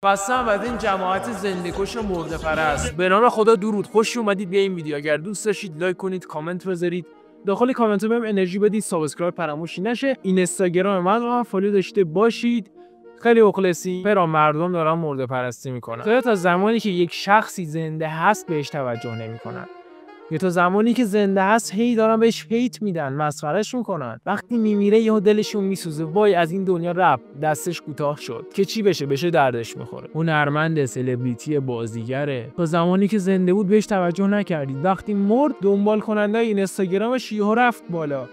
خستم از این جماعت زنده کش و مرده پرست. به نام خدا درود، خوش اومدید به این ویدیو. اگر دوست داشتید لایک کنید، کامنت بذارید، داخل کامنت ها بهم انرژی بدید، سابسکرایب فراموش نشه. اینستاگرام من رو هم فالو داشته باشید. خیلی مخلصی. پرا مردم دارن مرده پرستی میکنن. تا زمانی که یک شخصی زنده هست بهش توجه نمیکنن. یا تا زمانی که زنده هست هی دارن بهش هیت میدن، مسخرهش میکنن. وقتی میمیره یهو دلشون میسوزه، وای از این دنیا رفت، دستش کوتاه شد. که چی بشه دردش میخوره. هنرمند، سلبریتی، بازیگره. تا زمانی که زنده بود بهش توجه نکردید. وقتی مرد دنبال کننده اینستاگرامش یهو رفت بالا.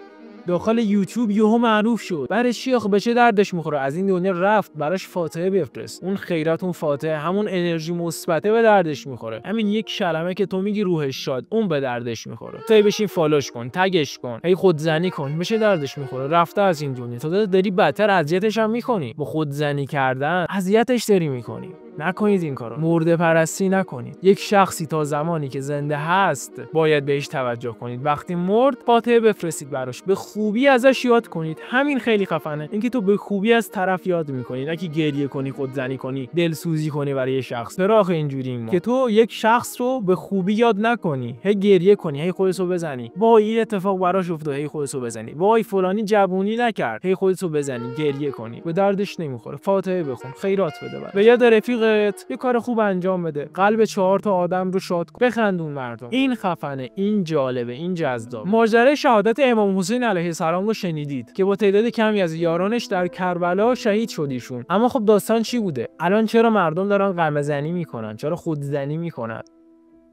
داخل یوتیوب یهو معروف شد. برای چی آخه؟ به چه دردش میخوره؟ از این دنیا رفت، براش فاتحه بفرست. اون خیرات، اون فاتحه، همون انرژی مثبته به دردش میخوره. همین یک کلمه که تو میگی روحش شاد، اون به دردش میخوره. تو بشین فالوش کن، تگش کن، هی خودزنی کن، به چه دردش میخوره؟ رفته از این دنیا. تو داری بدتر اذیتش هم میکنی. با خودزنی کردن اذیتش داری میکنی. نکنید این کارو. مرده پرستی نکنید. یک شخصی تا زمانی که زنده هست باید بهش توجه کنید. وقتی مرد فاتحه بفرستید براش، به خوبی ازش یاد کنید. همین خیلی خفنه. اینکه تو به خوبی از طرف یاد میکنی، نه که گریه کنی، خودزنی کنی، دلسوزی کنی برای شخص. چرا آخه اینجوری که تو یک شخص رو به خوبی یاد نکنی، هی گریه کنی، هی خودتو بزنی، وای این اتفاق براش افتاد، هی خودتو بزنی، وای فلانی جوونی نکرد، هی خودتو بزنی، گریه کنی. به دردش نمیخوره. فاتحه بخون، خیرات بده. به یاد رفیق یه کار خوب انجام بده، قلب 4 تا آدم رو شاد کن، بخندون مردم. این خفنه، این جالبه، این جذاب. ماجرای شهادت امام حسین علیه السلام رو شنیدید که با تعداد کمی از یارانش در کربلا شهید شدیشون. اما خب داستان چی بوده؟ الان چرا مردم دارن غمه زنی میکنن؟ چرا خودزنی میکنن؟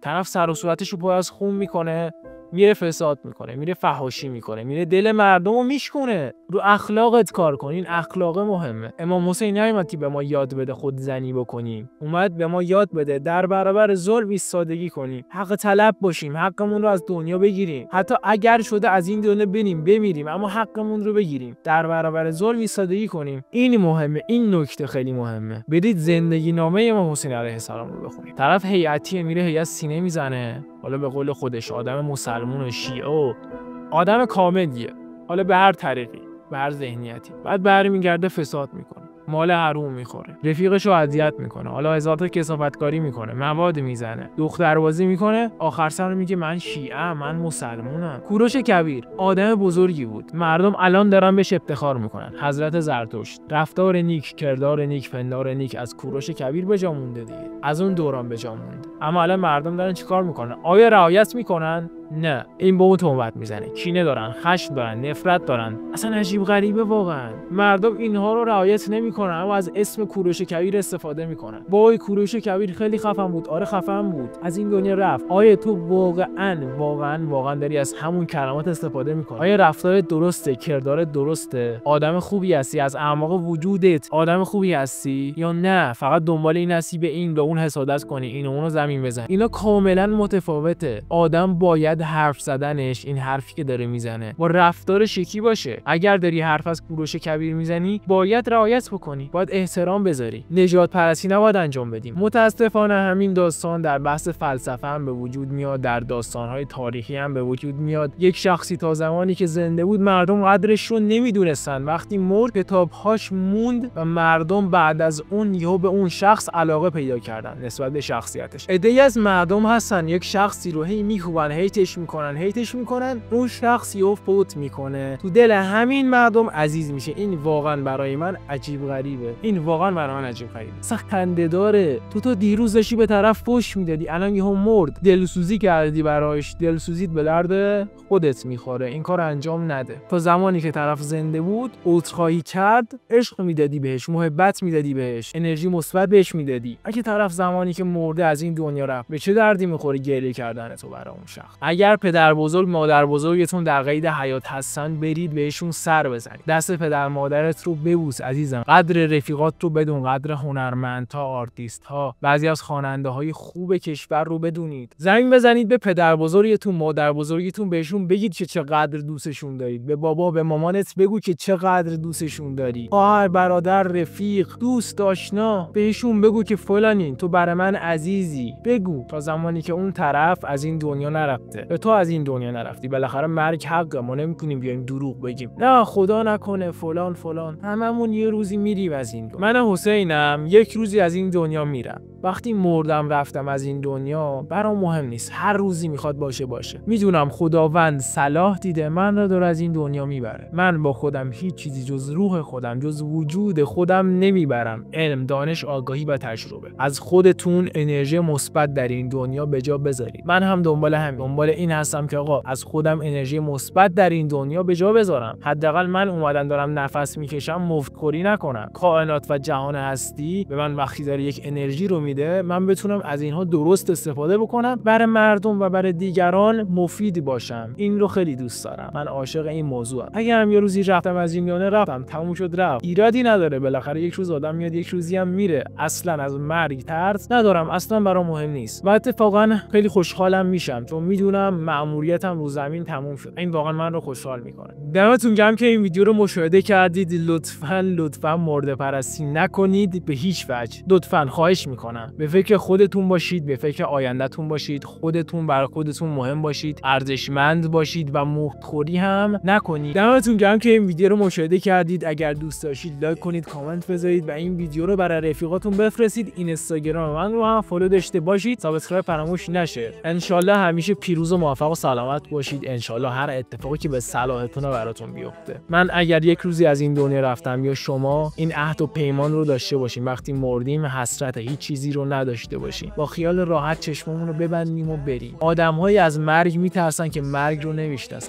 طرف سر و صورتش رو پر از خون میکنه، میره فساد میکنه، میره فحاشی میکنه، میره دل مردم رو میشکونه. رو اخلاقت کار کن. این اخلاق مهمه. امام حسین نیومد که به ما یاد بده خودزنی بکنیم، اومد به ما یاد بده در برابر ظلم ایستادگی کنیم، حق طلب باشیم، حقمون رو از دنیا بگیریم. حتی اگر شده از این دنیا بمیریم، اما حقمون رو بگیریم، در برابر ظلم ایستادگی کنیم. این مهمه. این نکته خیلی مهمه. برید زندگی نامه امام حسین علیه السلام رو بخونید. طرف هیئتی میره، هیئت سینه میزنه، حالا به قول خودش آدم مسلمان و شیعه و آدم کاملیه، حالا به هر طریقی، به هر ذهنیتی. بعد برمیگرده فساد میکنه، مال حروم میخوره، رفیقشو اذیت میکنه، حالا هزار تا کثافتکاری میکنه، مواد میزنه، دختربازی میکنه، آخر سر میگه من شیعه، من مسلمانم. کوروش کبیر آدم بزرگی بود. مردم الان دارن بهش افتخار میکنن. حضرت زرتشت رفتار نیک، کردار نیک، پندار نیک از کوروش کبیر به جا مونده دیگه. از اون دوران به جا مونده. اما الان مردم دارن چیکار میکنن؟ آیا رعایت میکنن؟ نه. این به اون تهمت میزنه، کینه دارن، خشم دارن، نفرت دارن. اصلا عجیب غریبه واقعا. مردم اینها رو رعایت نمیکنن، اما از اسم کوروش کبیر استفاده میکنن. وای کوروش کبیر خیلی خفن بود. آره خفن بود، از این دنیا رفت. آیا تو واقعا داری از همون کلمات استفاده میکنی؟ آیا رفتارت درسته؟ کردارت درسته؟ آدم خوبی هستی؟ از اعماق وجودت آدم خوبی هستی یا نه فقط دنبال این هستی به این به اون حسادت کنی، اینو اونو زمین بزنی؟ اینا کاملا متفاوته. آدم باید حرف زدنش، این حرفی که داره میزنه، با رفتارش یکی باشه. اگر داری حرف از کوروش کبیر میزنی باید رعایت بکنی، باید احترام بذاری. نژاد پرستی نباید انجام بدیم. متاسفانه همین داستان در بحث فلسفه هم به وجود میاد، در داستان‌های تاریخی هم به وجود میاد. یک شخصی تا زمانی که زنده بود مردم قدرش رو نمیدونستن، وقتی مرد کتاب‌هاش موند و مردم بعد از اون یهو به اون شخص علاقه پیدا کردن نسبت به شخصیتش. عده‌ای از مردم هستن یک شخصی رو هی میخوبن، هیتش میکنن، اون شخص یهو فوت میکنه، تو دل همین مردم عزیز میشه. این واقعا برای من عجیب غریبه. خنده داره. تو دیروز داشتی به طرف فحش میدادی، الان یهو مرد، دلسوزی کردی براش، دلسوزیت به درد خودت میخوره. این کار انجام نده. تا زمانی که طرف زنده بود عذرخواهی کرد، عشق میدادی بهش، محبت میدادی بهش، انرژی مثبت بهش میدادی. اگه طرف زمانی که مرده از این دنیا رفت، به چه دردی میخوره گریه کردن تو برای اون شخص؟ اگر پدر بزرگ، مادر بزرگتون در قید حیات هستن، برید بهشون سر بزنید، دست پدر مادرت رو ببوس عزیزم. قدر رفیقات رو بدون، قدر هنرمندها، آرتیست‌ها، بعضی از خواننده‌های خوب کشور رو بدونید. زمین بزنید به پدر بزرگتون، مادر بزرگتون، بهشون بگید که چقدر دوستشون دارید. به بابا، به مامانت بگو که چقدر دوستشون داری. خواهر، برادر، رفیق، دوست، آشنا، بهشون بگو که فلانین، تو برای من عزیزی. بگو تا زمانی که اون طرف از این دنیا نرفته. تو از این دنیا نرفتی، بالاخره مرگ حقه، ما نمیتونیم بیایم دروغ بگیم نه خدا نکنه فلان فلان، هممون یه روزی میریم از این دنیا. من حسینم یک روزی از این دنیا میرم. وقتی مردم رفتم از این دنیا برام مهم نیست، هر روزی میخواد باشه. میدونم خداوند صلاح دیده من را دور از این دنیا میبره. من با خودم هیچ چیزی جز روح خودم، جز وجود خودم نمیبرم. علم، دانش، آگاهی و تجربه. از خودتون انرژی مثبت در این دنیا به جا بذارید. من هم دنبال این هستم که آقا از خودم انرژی مثبت در این دنیا به جا بذارم. حداقل من اومدم دارم نفس میکشم مفتخوری نکنم. کائنات و جهان هستی به من وقتی داره یک انرژی رو میده، من بتونم از اینها درست استفاده بکنم، برای مردم و برای دیگران مفید باشم. این رو خیلی دوست دارم. من عاشق این موضوعم. اگه هم یه روزی رفتم از این دنیا، رفتم، تموم شد رفت، ایرادی نداره. بالاخره یک روز آدم میاد یک روزی هم میره. اصلا از مرگ ترس ندارم، اصلا برام مهم نیست و اتفاقا خیلی خوشحالم میشم چون میدونم مأموریتم رو زمین تموم شد. این واقعا من رو خوشحال میکنه. دمتون گرم که این ویدیو رو مشاهده کردید. لطفاً مرده پرستی نکنید به هیچ وجه. لطفاً خواهش میکنم به فکر خودتون باشید، به فکر آیندهتون باشید، خودتون برای خودتون مهم باشید، ارزشمند باشید و مفتخوری هم نکنید. دمتون گرم که این ویدیو رو مشاهده کردید. اگر دوست داشتید لایک کنید، کامنت بذارید و این ویدیو رو برای رفیقاتون بفرستید. اینستاگرام من رو هم فالو داشته باشید. سابسکرایب فراموش نشه. ان شاءالله همیشه پیروز و موفق و سلامت باشید. ان شاءالله هر اتفاقی که به صلاحتون براتون بیفته. من اگر یک روزی از این دنیا رفتم یا شما، این عهد و پیمان رو داشته باشیم وقتی مردیم حسرت هیچ چیزی رو نداشته باشیم. با خیال راحت چشممون رو ببندیم و بریم. آدم‌هایی از مرگ میترسن که مرگ رو نمیشناسن.